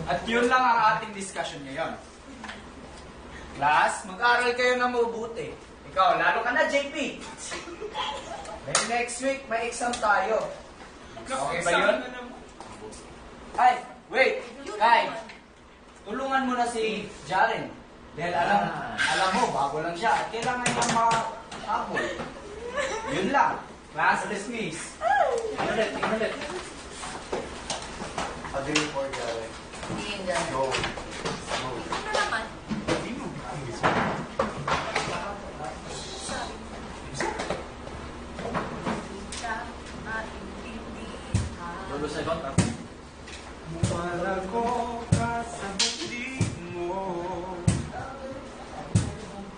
At yun lang ang ating discussion ngayon. Class, mag-aral kayo na mabuti. Ikaw, lalo ka na, JP. Then next week, may exam tayo. Okay ba yun? Ay, wait. Kai, tulungan mo na si Jaren. Dahil alam mo, bago lang siya. At kailangan niya makahabol. Yun lang. Class dismiss. Tingnan ulit. Pagaling for Jaren. Hindi yung gano'n. Go. Ano naman? Lolo sa ibang Malago ka sa buti mo.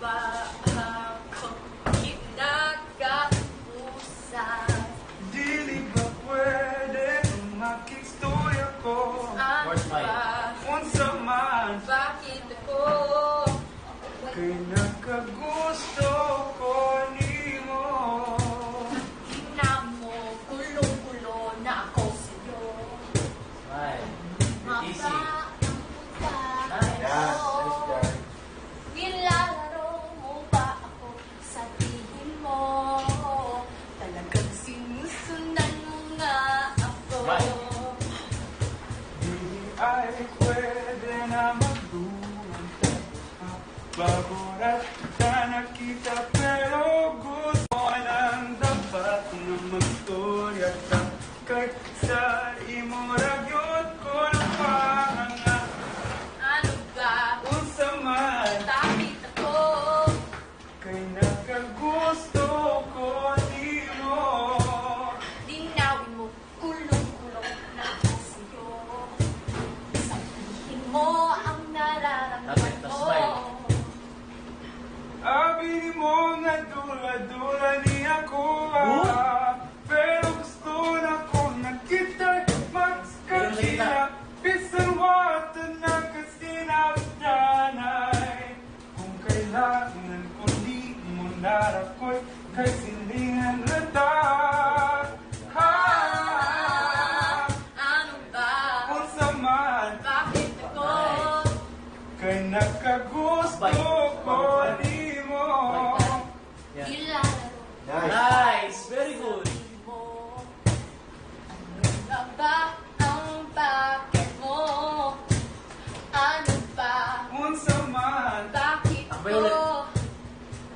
Ba ako kinakausap? Dili ba pwede makistorya ko? Ano ba? Unsa man Bakit ako? kay nakagusto ko nimo. Tingnan mo, kulong-kulo na ako sa'yo. Easy. Nilalaro mo ba ako? Sabihin mo, talagang sinusundan mo nga ako. Di ay pwede na magdulang baborat na nakita pero gusto lang dapat na magstorya ka kahit sa imo ragyot ko na panganga. Ano ba? Unsa man Bakit ako? kay nakagusto ko nimo. Linawin mo, kulong-kulong na ako sa'yo. Sabihin mo ang nararamdaman Tapos mo. smile. Abi mo nga dula-dula ni ako pero gusto na ko nakita mas kanina bisan wata na kasinabdanay kung kailangan ko di mo narakoy kay silingan rata. Ano ba? Unsa man Bakit ako? kay nakagusto ko nimo. Nilalaro Nice! Very good! mo. Ano ba ang bakit mo? Ano ba? Unsa man Bakit Takbay ulit. ko?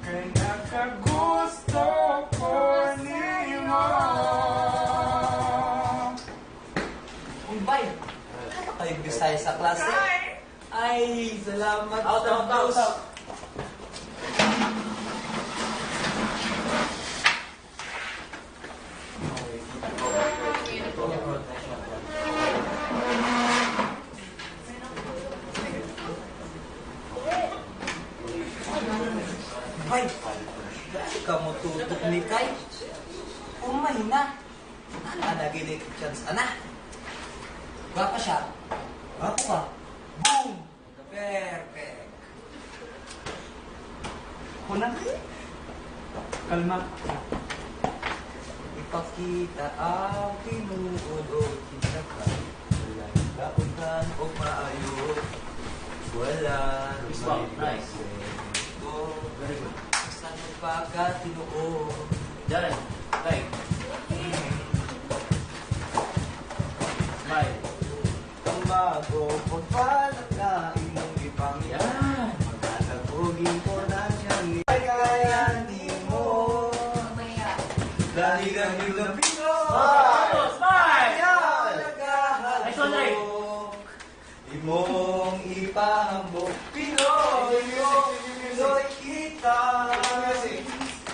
kay nakagusto ko nimo. Umbay, ano kayong Bisaya sa klase? Ay, salamat. Out. Umbay, kamu tutok ni Kay. Umay na. Nagilit chance. Gwapa siya. Gwapo ka. Boom! Perfect. Kunang Kalma. ipakita ang tinuod o kita ka. Walang kauntan o maayo. Wala Respond. Nice. Very good. Saan mo pagkatinuod? Jaren, like. Smile. Ang bago pagpalag na imong ipangyan. Yan! Magtatagugin ko na siyang nikayanin mo. Mamaya. Dahil ang iyong pino. Smile! Nice one, Ray. Imong ipahambok. Pinoy, Pinoy kita.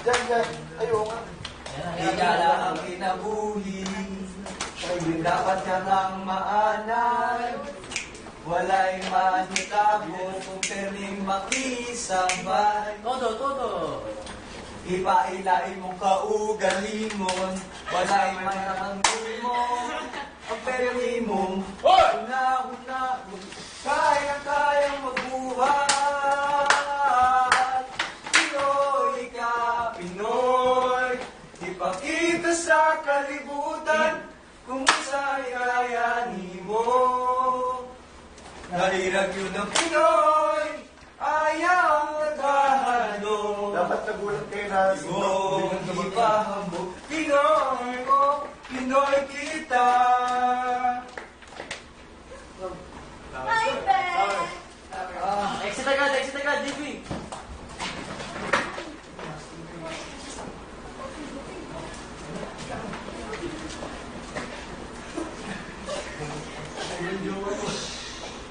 Diyan. Ayaw nga. Higala ang kinabuhi. Dapat ka lang maanay. Walay mahitabo kung perling makisabay. Todo! Ipailain mong kaugalingon. Walay manamangkin mo. Ang perling mong una-una. Kaya-kayang magbuhat. Pinoy ka, Pinoy. Ipakita sa kalibutan kung sayayanin mo. Nahirap yun ng Pinoy, ayaw nagahalo. Dapat nagulat kayo na Hindi pa hambog, Pinoy ko, Pinoy kita. Hi, Ben! Exit agad, JP.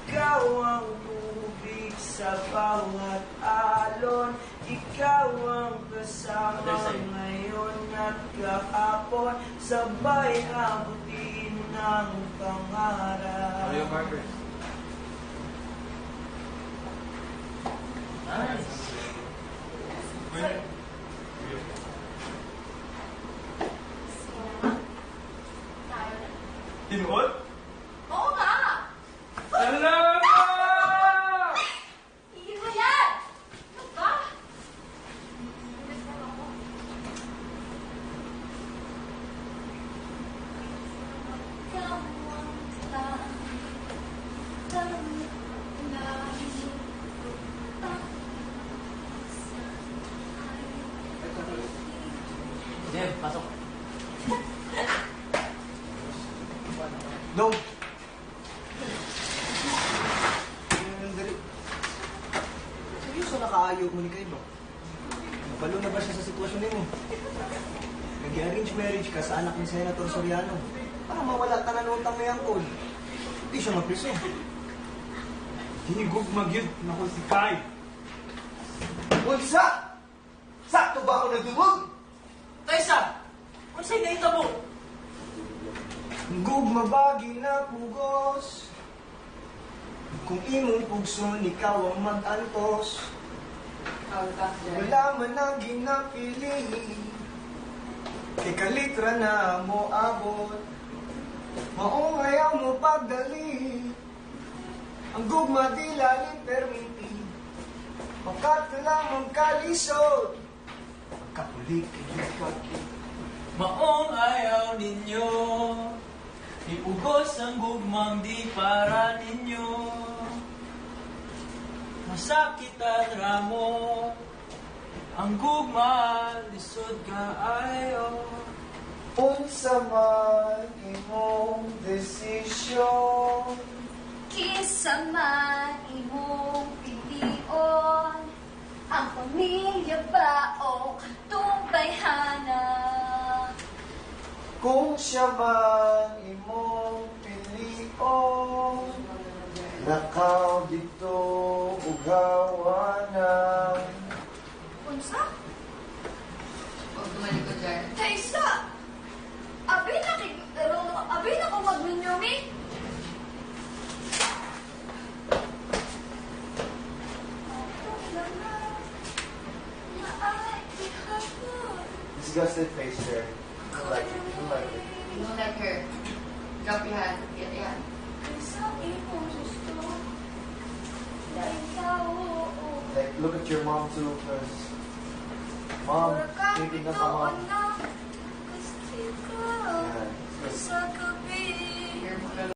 Ikaw ang tubig sa bawat alon. Ikaw ang kasama ngayon at kahapon. Sabay abutin ng pangarap. Nice. Tayo na. Tinuot? Oo nga! Salamat! Hindi mo yan! Ano ba? Ikaw ang Jeff, pasok. No. Seryoso nakaayaw mo ni kayo ba? Napalo na ba siya sa sitwasyon mo? Nag-arrange marriage ka sa anak ni Senator Soriano para mawala ka na ng utang na yankol. Hindi siya mapriso. Hinigog magyud na ko si Kai. Unsa! Sakto ba ako nagdumog? Taysa! Ano sa'yo na mo? Gugma bagi na pugos. Kung imong pugson, ikaw ang mag-antos. Wala man ang ginapili. Kay kalitra na mo abot. Maong ayaw mo pagdali. Ang gugma di lalim permiti. Pagkat ka lang ang kalisod. Pagkapulik-ilikaki. Maong ayaw ninyo, ipugos ang gugmang di para ninyo. Masakit ang ramo, ang gugma, lisod ka ayaw. Unsa man imong desisyon. Kisa man imong pilion, ang pamilya ba o katong bayhana? Kung siya man imong pilion, nakaw dito ugawanan. Unsa? Huwag tumalik ko dyan. Kaysa! Abi na ko magminyumi? Disgusted face there. Don't like it. Don't like it. Don't like her. Drop your hand. Get your hand. Like, look at your mom too, because mom, thinking of her mom.